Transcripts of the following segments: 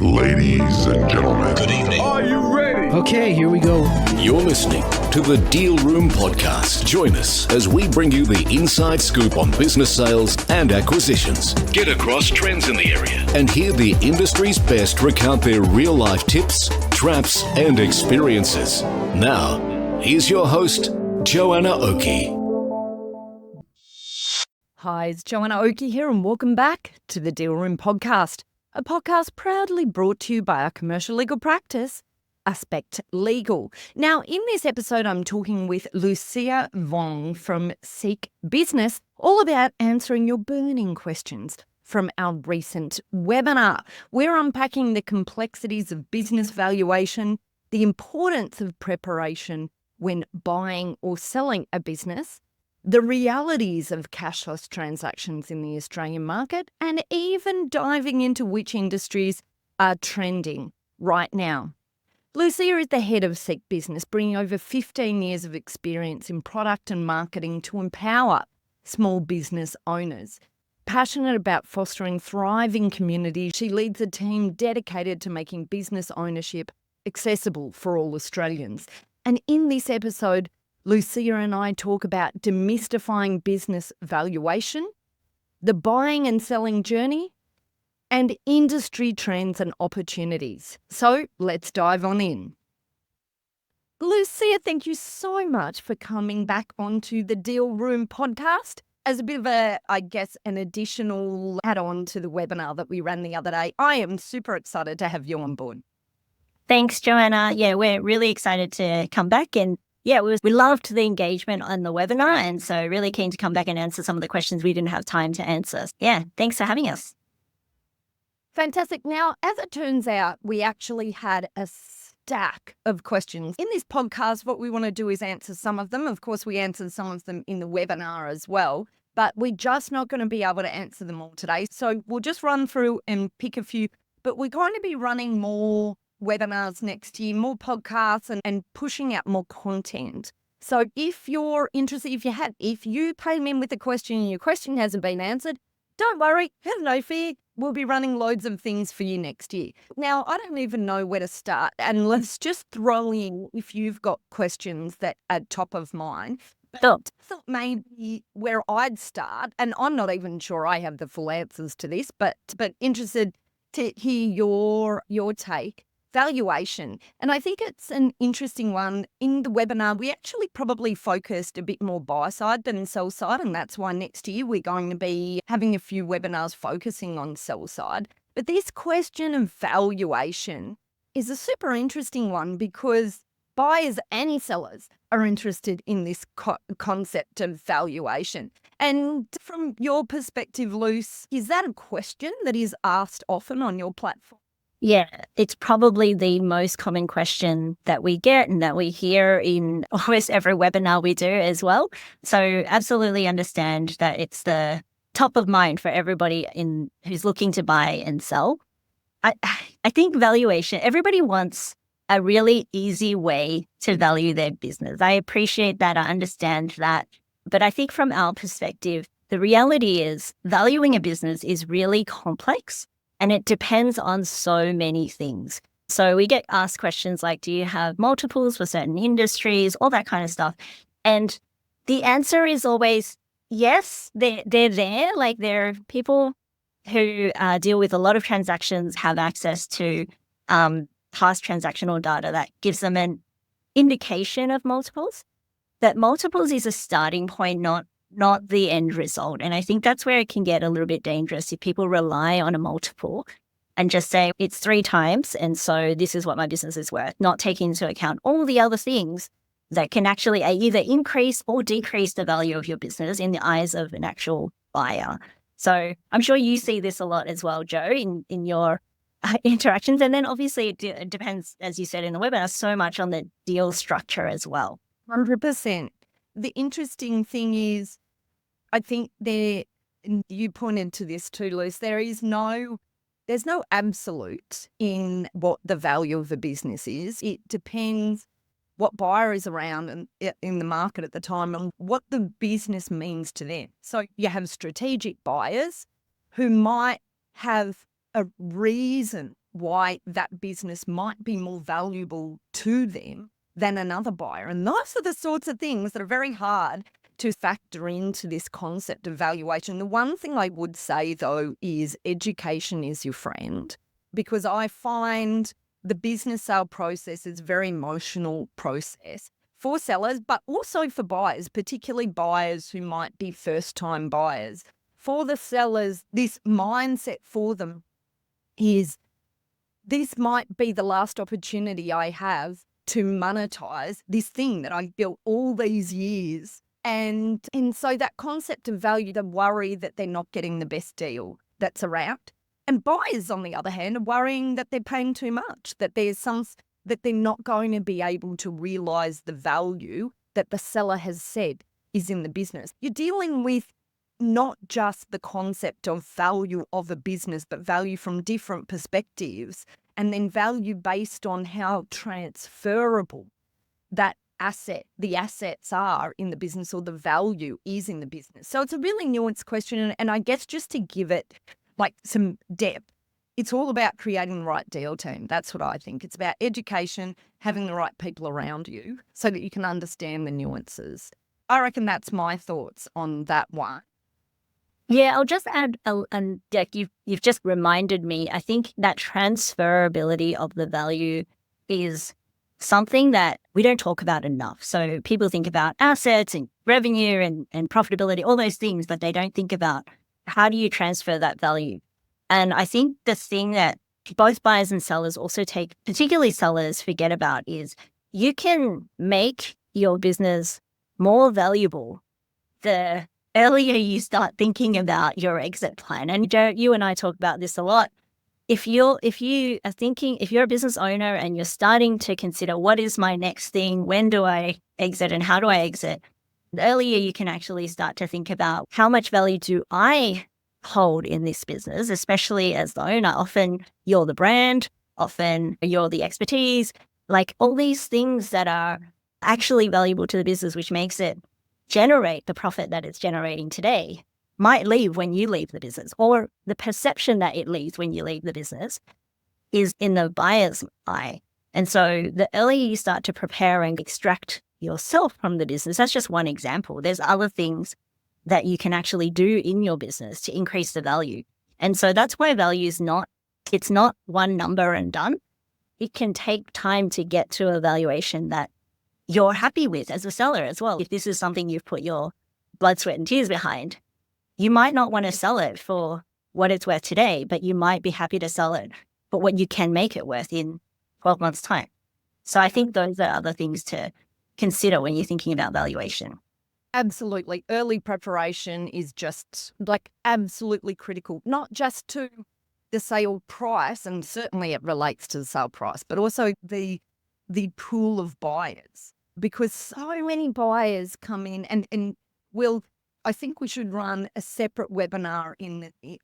Ladies and gentlemen, Good evening. are you ready? Okay, here we go. You're listening to the Deal Room Podcast. Join us as we bring you the inside scoop on business sales and acquisitions. Get across trends in the area and hear the industry's best recount their real-life tips, traps, and experiences. Now, here's your host, Joanna Oakey. Hi, it's Joanna Oakey here, and welcome back to the Deal Room Podcast, a podcast proudly brought to you by our commercial legal practice, Aspect Legal. Now, in this episode, I'm talking with Lucia Vuong from Seek Business, all about answering your burning questions from our recent webinar. We're unpacking the complexities of business valuation, the importance of preparation when buying or selling a business, the realities of cashless transactions in the Australian market, and even diving into which industries are trending right now. Lucia is the head of Seek Business, bringing over 15 years of experience in product and marketing to empower small business owners. Passionate about fostering thriving communities, she leads a team dedicated to making business ownership accessible for all Australians. And in this episode, Lucia and I talk about demystifying business valuation, the buying and selling journey, and industry trends and opportunities. So let's dive on in. Lucia, thank you so much for coming back onto the Deal Room Podcast as a bit of an additional add-on to the webinar that we ran the other day. I am super excited to have you on board. Thanks, Joanna. Yeah, we're really excited to come back, and we loved the engagement on the webinar, and so really keen to come back and answer some of the questions we didn't have time to answer. Yeah, thanks for having us. Fantastic. Now, as it turns out, we actually had a stack of questions. In this podcast, what we want to do is answer some of them. Of course, we answered some of them in the webinar as well, but we're just not going to be able to answer them all today. So we'll just run through and pick a few, but we're going to be running more webinars next year, more podcasts, and pushing out more content. So if you're interested, if you came in with a question and your question hasn't been answered, don't worry, have no fear. We'll be running loads of things for you next year. Now, I don't even know where to start, and let's just throw in if you've got questions that are top of mind. But I thought maybe where I'd start, and I'm not even sure I have the full answers to this, but interested to hear your take. Valuation. And I think it's an interesting one. In the webinar, we actually probably focused a bit more buy side than sell side. And that's why next year we're going to be having a few webinars focusing on sell side. But this question of valuation is a super interesting one because buyers and sellers are interested in this concept of valuation. And from your perspective, Luce, is that a question that is asked often on your platform? Yeah, it's probably the most common question that we get and that we hear in almost every webinar we do as well. So absolutely understand that it's the top of mind for everybody who's looking to buy and sell. I think valuation, everybody wants a really easy way to value their business. I appreciate that. I understand that. But I think from our perspective, the reality is valuing a business is really complex. And it depends on so many things. So we get asked questions like, do you have multiples for certain industries, all that kind of stuff. And the answer is always yes, they're there. Like there are people who deal with a lot of transactions, have access to past transactional data that gives them an indication of multiples. That multiples is a starting point, not the end result. And I think that's where it can get a little bit dangerous if people rely on a multiple and just say it's 3 times. And so this is what my business is worth, not taking into account all the other things that can actually either increase or decrease the value of your business in the eyes of an actual buyer. So I'm sure you see this a lot as well, Joe, in your interactions. And then obviously it depends, as you said in the webinar, so much on the deal structure as well. 100%. The interesting thing is, I think you pointed to this too, Luce, there's no absolute in what the value of a business is. It depends what buyer is around and in the market at the time and what the business means to them. So you have strategic buyers who might have a reason why that business might be more valuable to them than another buyer. And those are the sorts of things that are very hard to factor into this concept of valuation. The one thing I would say, though, is education is your friend, because I find the business sale process is a very emotional process for sellers, but also for buyers, particularly buyers who might be first-time buyers. For the sellers, this mindset for them is, this might be the last opportunity I have to monetize this thing that I built all these years. And so that concept of value, the worry that they're not getting the best deal that's around. And buyers, on the other hand, are worrying that they're paying too much, that that they're not going to be able to realize the value that the seller has said is in the business. You're dealing with not just the concept of value of a business, but value from different perspectives, and then value based on how transferable the assets are in the business, or the value is in the business. So it's a really nuanced question. And I guess just to give it like some depth, it's all about creating the right deal team. That's what I think. It's about education, having the right people around you so that you can understand the nuances. I reckon that's my thoughts on that one. Yeah, I'll just add, and Jack, you've just reminded me, I think that transferability of the value is something that we don't talk about enough. So people think about assets and revenue and profitability, all those things, but they don't think about how do you transfer that value. And I think the thing that both buyers and sellers also take, particularly sellers, forget about is you can make your business more valuable the earlier you start thinking about your exit plan. And you and I talk about this a lot. If you're a business owner and you're starting to consider, what is my next thing? When do I exit and how do I exit? The earlier you can actually start to think about, how much value do I hold in this business, especially as the owner. Often you're the brand, often you're the expertise, like all these things that are actually valuable to the business, which makes it generate the profit that it's generating today, might leave when you leave the business, or the perception that it leaves when you leave the business is in the buyer's eye. And so the earlier you start to prepare and extract yourself from the business, that's just one example. There's other things that you can actually do in your business to increase the value. And so that's why value is it's not one number and done. It can take time to get to a valuation that you're happy with as a seller as well. If this is something you've put your blood, sweat, and tears behind, you might not want to sell it for what it's worth today, but you might be happy to sell it for what you can make it worth in 12 months' time. So I think those are other things to consider when you're thinking about valuation. Absolutely. Early preparation is just like absolutely critical, not just to the sale price, and certainly it relates to the sale price, but also the pool of buyers, because so many buyers come in and I think we should run a separate webinar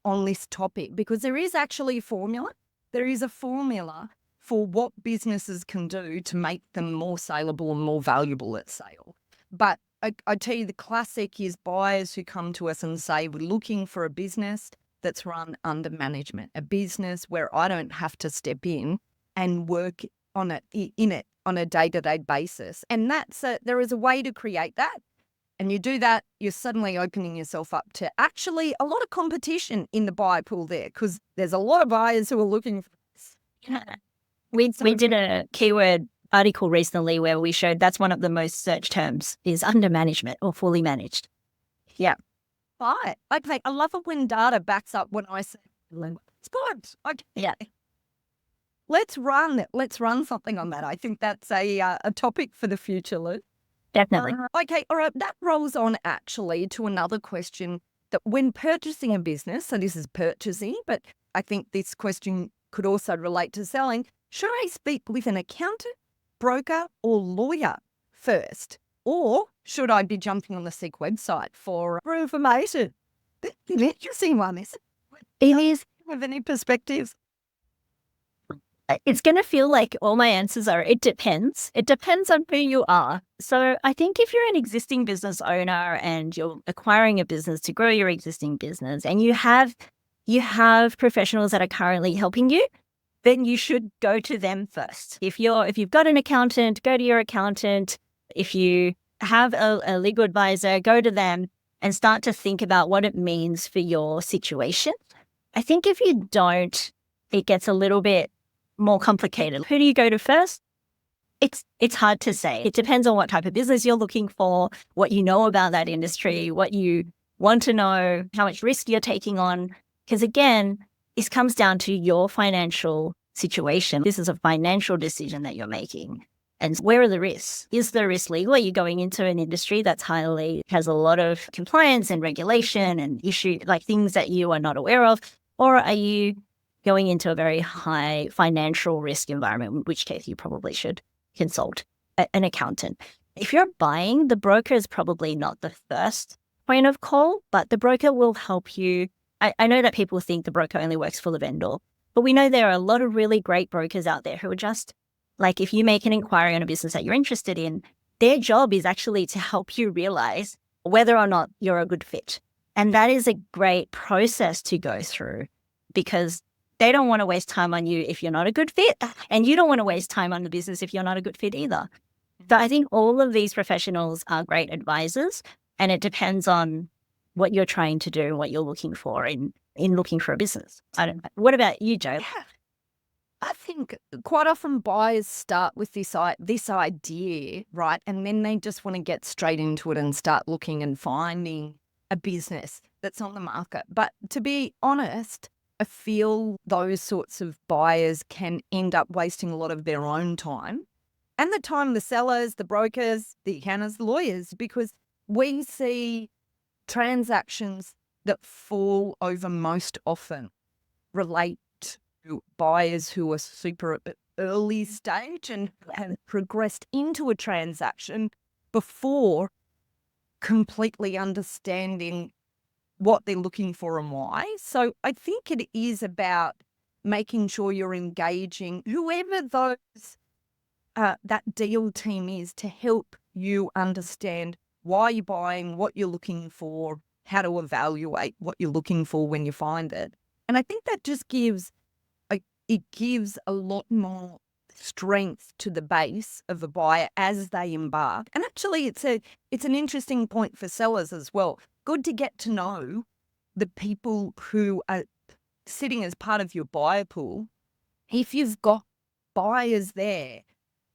on this topic, because there is actually a formula. There is a formula for what businesses can do to make them more saleable and more valuable at sale. But I tell you, the classic is buyers who come to us and say, we're looking for a business that's run under management, a business where I don't have to step in and work on it on a day-to-day basis. And there is a way to create that. And you do that, you're suddenly opening yourself up to actually a lot of competition in the buyer pool there, because there's a lot of buyers who are looking for this. Yeah. We did a keyword article recently where we showed that's one of the most searched terms is under management or fully managed. Yeah. Right. Okay. I love it when data backs up when I say it's good. Okay. Yeah. Let's run something on that. I think that's a topic for the future, Lou. Definitely. Okay. All right. That rolls on actually to another question, that when purchasing a business, so this is purchasing, but I think this question could also relate to selling. Should I speak with an accountant, broker, or lawyer first? Or should I be jumping on the Seek website for information? That's an interesting one, isn't it? It is. Have any perspectives? It's going to feel like all my answers are, it depends. It depends on who you are. So I think if you're an existing business owner and you're acquiring a business to grow your existing business, and you have professionals that are currently helping you, then you should go to them first. If you've got an accountant, go to your accountant. If you have a legal advisor, go to them and start to think about what it means for your situation. I think if you don't, it gets a little bit more complicated. Who do you go to first? It's hard to say. It depends on what type of business you're looking for, what you know about that industry, what you want to know, how much risk you're taking on. Because again, this comes down to your financial situation. This is a financial decision that you're making. And where are the risks? Is the risk legal? Are you going into an industry that's has a lot of compliance and regulation and things that you are not aware of? Or are you going into a very high financial risk environment, in which case you probably should consult an accountant. If you're buying, the broker is probably not the first point of call, but the broker will help you. I know that people think the broker only works for the vendor, but we know there are a lot of really great brokers out there who are just like, if you make an inquiry on a business that you're interested in, their job is actually to help you realize whether or not you're a good fit. And that is a great process to go through because they don't want to waste time on you if you're not a good fit, and you don't want to waste time on the business if you're not a good fit either. So I think all of these professionals are great advisors, and it depends on what you're trying to do and what you're looking for in looking for a business. I don't know. What about you, Jo? Yeah. I think quite often buyers start with this idea, right? And then they just want to get straight into it and start looking and finding a business that's on the market. But to be honest, I feel those sorts of buyers can end up wasting a lot of their own time and the time the sellers, the brokers, the accountants, the lawyers, because we see transactions that fall over most often relate to buyers who are super early stage and have progressed into a transaction before completely understanding what they're looking for and why. So I think it is about making sure you're engaging whoever that deal team is to help you understand why you're buying, what you're looking for, how to evaluate what you're looking for when you find it. And I think that just gives a lot more strength to the base of a buyer as they embark. And actually, it's an interesting point for sellers as well. Good to get to know the people who are sitting as part of your buyer pool. If you've got buyers there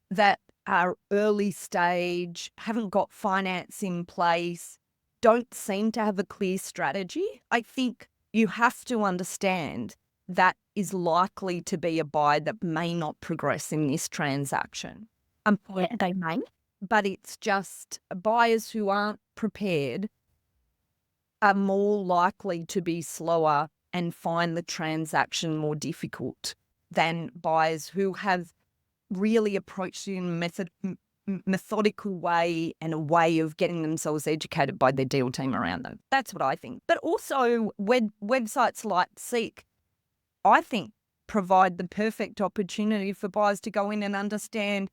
that are early stage, haven't got finance in place, don't seem to have a clear strategy, I think you have to understand that is likely to be a buyer that may not progress in this transaction. They may, but it's just buyers who aren't prepared are more likely to be slower and find the transaction more difficult than buyers who have really approached it in a methodical way and a way of getting themselves educated by their deal team around them. That's what I think. But also websites like Seek, I think, provide the perfect opportunity for buyers to go in and understand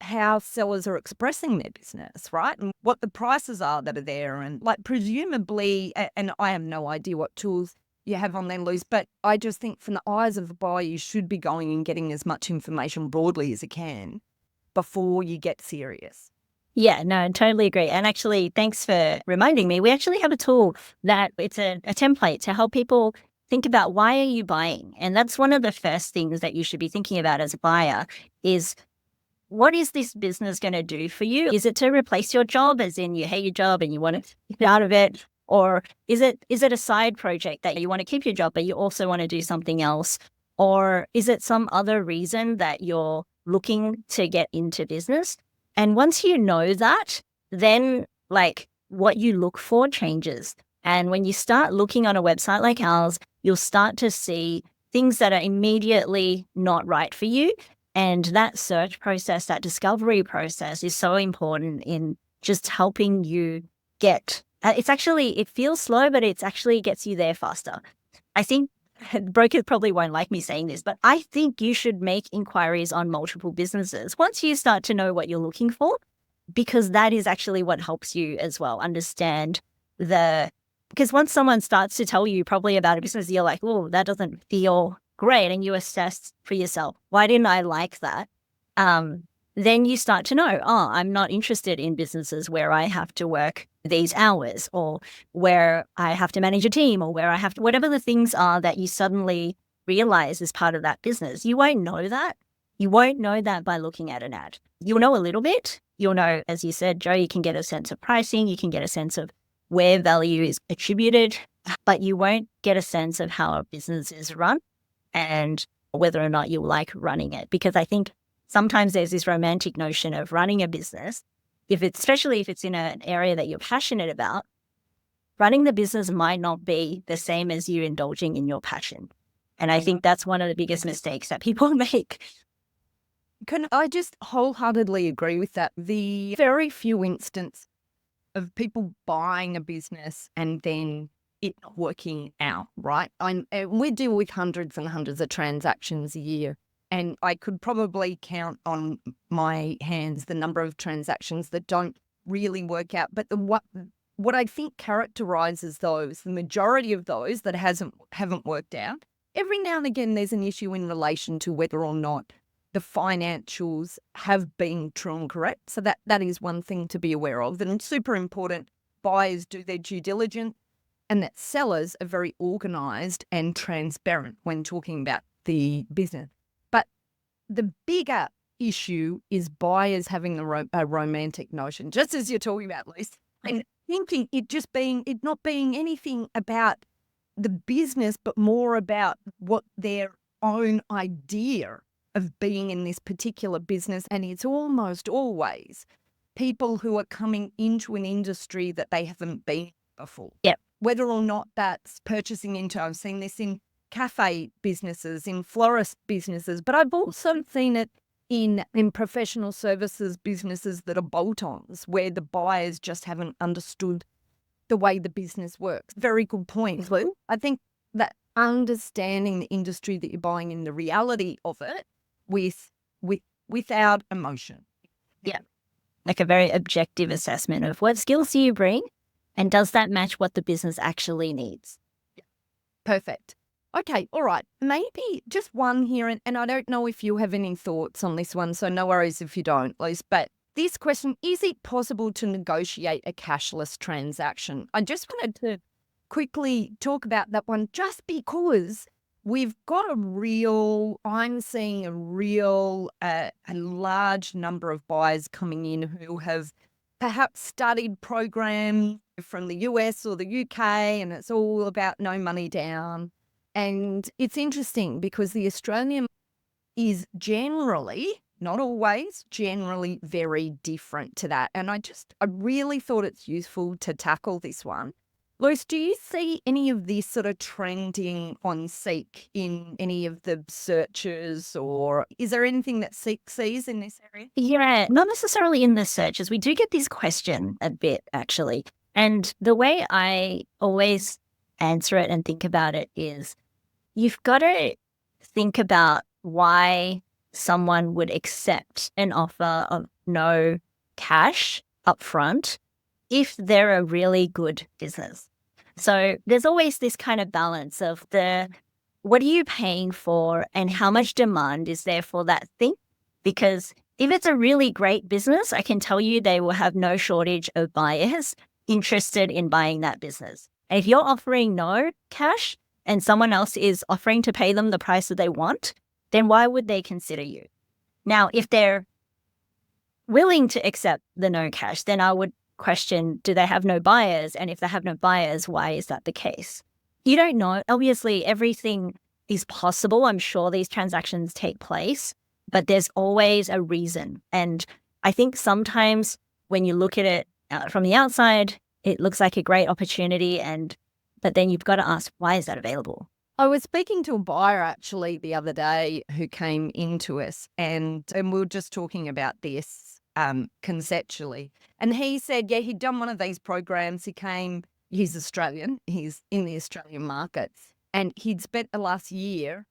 how sellers are expressing their business, right? And what the prices are that are there. And like presumably, and I have no idea what tools you have on there, Luce, but I just think from the eyes of a buyer, you should be going and getting as much information broadly as you can before you get serious. Yeah, no, I totally agree. And actually, thanks for reminding me. We actually have a tool that it's a template to help people think about why are you buying? And that's one of the first things that you should be thinking about as a buyer is, what is this business going to do for you? Is it to replace your job, as in you hate your job and you want to get out of it? Or is it a side project that you want to keep your job, but you also want to do something else? Or is it some other reason that you're looking to get into business? And once you know that, then like what you look for changes. And when you start looking on a website like ours, you'll start to see things that are immediately not right for you. And that search process, that discovery process is so important in just helping you get, it feels slow, but it actually gets you there faster. I think brokers probably won't like me saying this, but I think you should make inquiries on multiple businesses once you start to know what you're looking for, because that is actually what helps you as well understand because once someone starts to tell you probably about a business, you're like, oh, that doesn't feel great, and you assess for yourself, why didn't I like that? Then you start to know, I'm not interested in businesses where I have to work these hours, or where I have to manage a team, or where I have to, whatever the things are that you suddenly realize is part of that business. You won't know that. You won't know that by looking at an ad. You'll know a little bit. You'll know, as you said, Joe, you can get a sense of pricing. You can get a sense of where value is attributed, but you won't get a sense of how a business is run and whether or not you like running it. Because I think sometimes there's this romantic notion of running a business, especially if it's in an area that you're passionate about. Running the business might not be the same as you indulging in your passion. And I think that's one of the biggest mistakes that people make. Can I just wholeheartedly agree with that? The very few instances of people buying a business and then it not working out, right? We deal with hundreds and hundreds of transactions a year, and I could probably count on my hands the number of transactions that don't really work out. But what I think characterizes those, the majority of those that haven't worked out, every now and again there's an issue in relation to whether or not the financials have been true and correct. So that is one thing to be aware of. And it's super important buyers do their due diligence, and that sellers are very organised and transparent when talking about the business. But the bigger issue is buyers having a romantic notion, just as you're talking about, Lise, and thinking it not being anything about the business, but more about what their own idea of being in this particular business. And it's almost always people who are coming into an industry that they haven't been before. Yep. Whether or not that's purchasing into, I've seen this in cafe businesses, in florist businesses, but I've also seen it in professional services businesses that are bolt-ons, where the buyers just haven't understood the way the business works. Very good point, Lou. I think that understanding the industry that you're buying and the reality of it without emotion. Yeah. Like a very objective assessment of what skills do you bring, and does that match what the business actually needs? Perfect. Okay, all right. Maybe just one here, and I don't know if you have any thoughts on this one, so no worries if you don't, Lise, but this question, is it possible to negotiate a cashless transaction? I just wanted to quickly talk about that one, just because we've got I'm seeing a large number of buyers coming in who have perhaps studied programs from the US or the UK, and it's all about no money down. And it's interesting because the Australian is generally, not always, generally very different to that. And I really thought it's useful to tackle this one. Luce, do you see any of this sort of trending on Seek in any of the searches, or is there anything that Seek sees in this area? Yeah, not necessarily in the searches. We do get this question a bit, actually. And the way I always answer it and think about it is, you've got to think about why someone would accept an offer of no cash upfront if they're a really good business. So there's always this kind of balance of what are you paying for and how much demand is there for that thing? Because if it's a really great business, I can tell you they will have no shortage of buyers interested in buying that business. And if you're offering no cash and someone else is offering to pay them the price that they want, then why would they consider you? Now, if they're willing to accept the no cash, then I would question, do they have no buyers? And if they have no buyers, why is that the case? You don't know. Obviously, everything is possible. I'm sure these transactions take place, but there's always a reason. And I think sometimes when you look at it from the outside, it looks like a great opportunity, but then you've got to ask, why is that available? I was speaking to a buyer actually the other day who came into us, and we were just talking about this conceptually. And he said, he'd done one of these programs. He's Australian, he's in the Australian market, and he'd spent the last year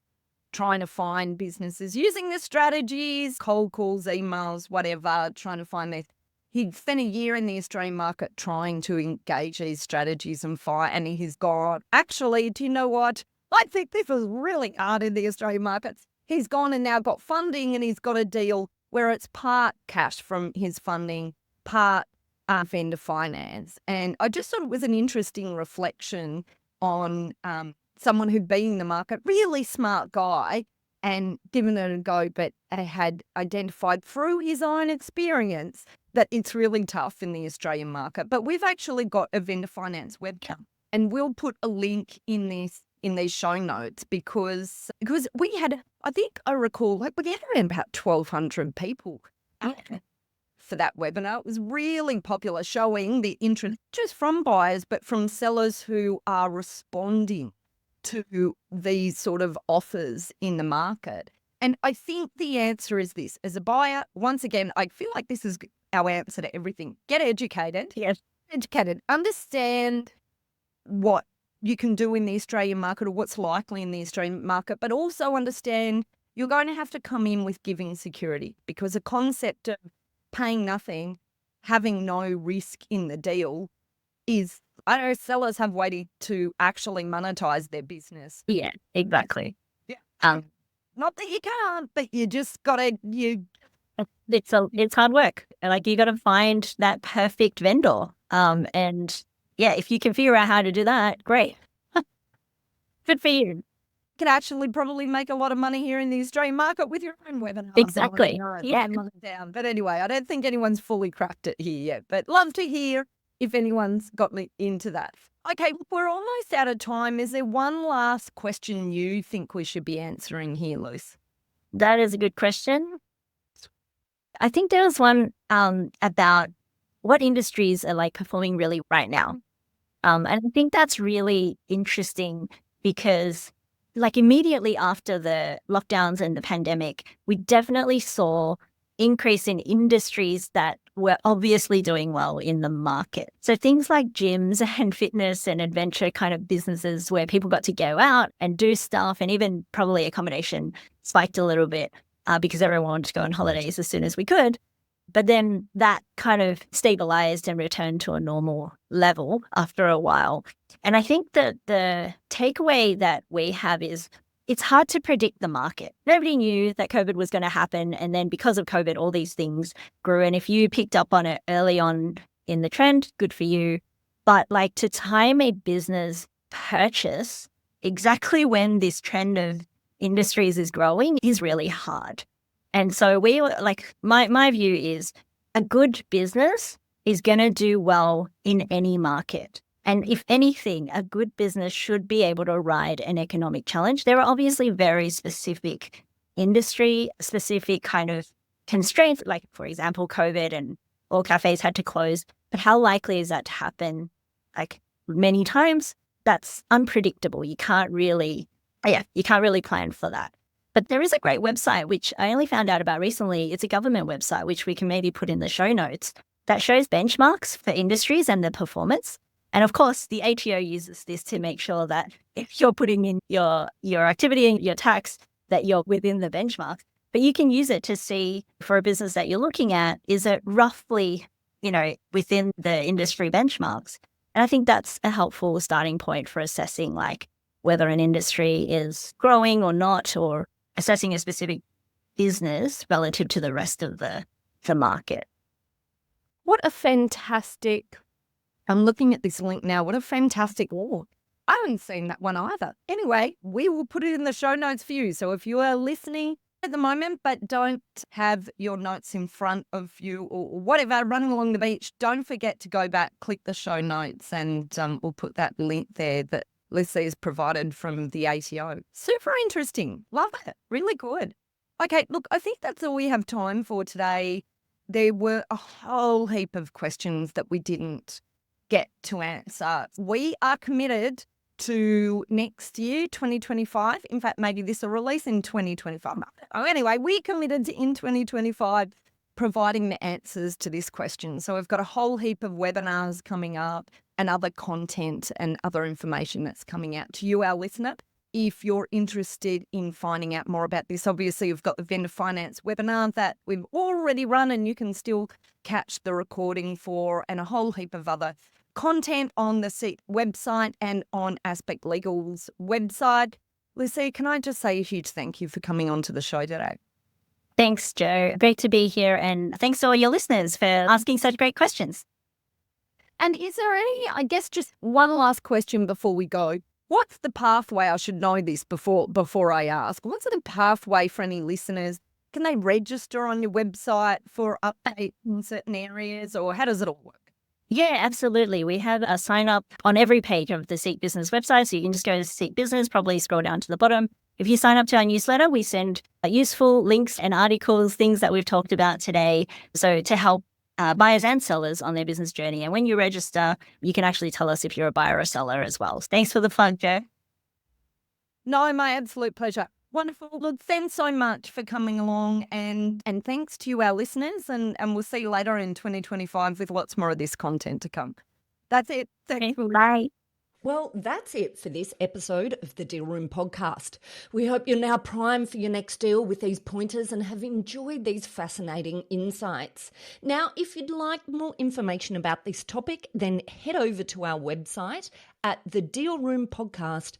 trying to find businesses using the strategies, cold calls, emails, whatever, trying to find he'd spent a year in the Australian market trying to engage these strategies and he's gone, actually, do you know what? I think this is really hard in the Australian markets. He's gone and now got funding, and he's got a deal where it's part cash from his funding, part vendor finance. And I just thought it was an interesting reflection on someone who'd been in the market, really smart guy, and given it a go, but had identified through his own experience that it's really tough in the Australian market. But we've actually got a vendor finance webcam, and we'll put a link in these show notes because we had, I think I recall, like we had around about 1,200 people for that webinar. It was really popular, showing the interest just from buyers, but from sellers who are responding to these sort of offers in the market. And I think the answer is this. As a buyer, once again, I feel like this is our answer to everything. Get educated. Yes. Educated. Understand what you can do in the Australian market or what's likely in the Australian market, but also understand you're going to have to come in with giving security, because the concept of paying nothing, having no risk in the deal is, I know sellers have waited to actually monetize their business. Yeah, exactly. Yeah. Not that you can't, but you just gotta It's hard work. Like, you got to find that perfect vendor. And yeah, if you can figure out how to do that, great. Good for you. can actually probably make a lot of money here in the Australian market with your own webinar. Exactly. Yeah. Down. But anyway, I don't think anyone's fully cracked it here yet, but love to hear if anyone's got me into that. Okay, we're almost out of time. Is there one last question you think we should be answering here, Luce? That is a good question. I think there was one about what industries are like performing really right now. And I think that's really interesting because, like, immediately after the lockdowns and the pandemic, we definitely saw increase in industries that were obviously doing well in the market. So things like gyms and fitness and adventure kind of businesses where people got to go out and do stuff, and even probably accommodation spiked a little bit because everyone wanted to go on holidays as soon as we could. But then that kind of stabilized and returned to a normal level after a while. And I think that the takeaway that we have is it's hard to predict the market. Nobody knew that COVID was going to happen. And then because of COVID, all these things grew. And if you picked up on it early on in the trend, good for you. But like, to time a business purchase exactly when this trend of industries is growing is really hard. And so we were like, my view is a good business is going to do well in any market. And if anything, a good business should be able to ride an economic challenge. There are obviously very specific industry-specific kind of constraints, like, for example, COVID and all cafes had to close. But how likely is that to happen? Like, many times, that's unpredictable. You can't really plan for that. But there is a great website, which I only found out about recently. It's a government website, which we can maybe put in the show notes, that shows benchmarks for industries and their performance. And of course, the ATO uses this to make sure that if you're putting in your activity and your tax, that you're within the benchmarks. But you can use it to see, for a business that you're looking at, is it roughly, within the industry benchmarks? And I think that's a helpful starting point for assessing, like, whether an industry is growing or not, or assessing a specific business relative to the rest of the market. What a fantastic, I'm looking at this link now, what a fantastic walk. I haven't seen that one either. Anyway, we will put it in the show notes for you. So if you are listening at the moment but don't have your notes in front of you or whatever, running along the beach, don't forget to go back, click the show notes, and we'll put that link there that Lucia is provided from the ATO. Super interesting. Love it. Really good. Okay, look, I think that's all we have time for today. There were a whole heap of questions that we didn't get to answer. We are committed to next year, 2025. In fact, maybe this will release in 2025. Oh, anyway, we're committed to, in 2025, providing the answers to this question. So we've got a whole heap of webinars coming up and other content and other information that's coming out to you, our listener. If you're interested in finding out more about this, obviously you've got the vendor finance webinar that we've already run and you can still catch the recording for, and a whole heap of other content on the SEEK website and on Aspect Legal's website. Lucia, can I just say a huge thank you for coming on to the show today? Thanks, Joe. Great to be here. And thanks to all your listeners for asking such great questions. And is there any, I guess, just one last question before we go? What's the pathway? I should know this before I ask. What's the pathway for any listeners? Can they register on your website for updates in certain areas, or how does it all work? Yeah, absolutely. We have a sign up on every page of the Seek Business website. So you can just go to Seek Business, probably scroll down to the bottom. If you sign up to our newsletter, we send useful links and articles, things that we've talked about today. So to help buyers and sellers on their business journey. And when you register, you can actually tell us if you're a buyer or seller as well. Thanks for the plug, Joe. No, my absolute pleasure. Wonderful. Look, thanks so much for coming along, and thanks to our listeners, and we'll see you later in 2025 with lots more of this content to come. That's it. Thanks. Okay, bye. Well, that's it for this episode of the Deal Room podcast. We hope you're now primed for your next deal with these pointers and have enjoyed these fascinating insights. Now, if you'd like more information about this topic, then head over to our website at thedealroompodcast.com,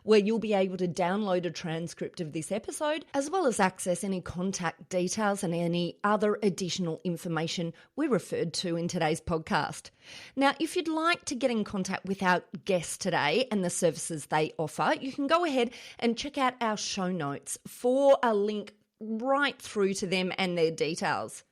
where you'll be able to download a transcript of this episode, as well as access any contact details and any other additional information we referred to in today's podcast. Now, if you'd like to get in contact with our guests today and the services they offer, you can go ahead and check out our show notes for a link right through to them and their details.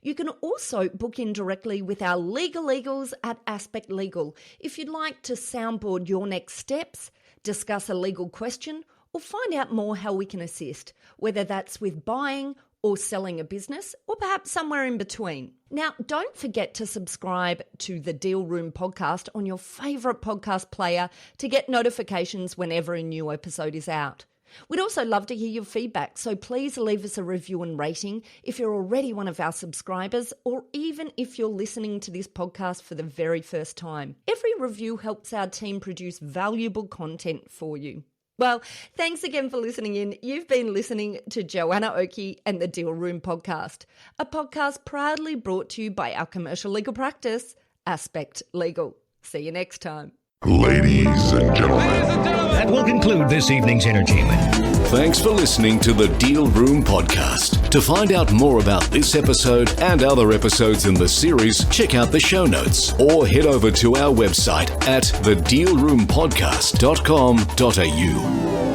You can also book in directly with our legal eagles at Aspect Legal if you'd like to soundboard your next steps, discuss a legal question, or find out more how we can assist, whether that's with buying or selling a business, or perhaps somewhere in between. Now, don't forget to subscribe to the Deal Room podcast on your favourite podcast player to get notifications whenever a new episode is out. We'd also love to hear your feedback, so please leave us a review and rating if you're already one of our subscribers, or even if you're listening to this podcast for the very first time. Every review helps our team produce valuable content for you. Well, thanks again for listening in. You've been listening to Joanna Oakey and the Deal Room podcast, a podcast proudly brought to you by our commercial legal practice, Aspect Legal. See you next time. Ladies and gentlemen. That will conclude this evening's entertainment. Thanks for listening to the Deal Room podcast. To find out more about this episode and other episodes in the series, check out the show notes or head over to our website at thedealroompodcast.com.au.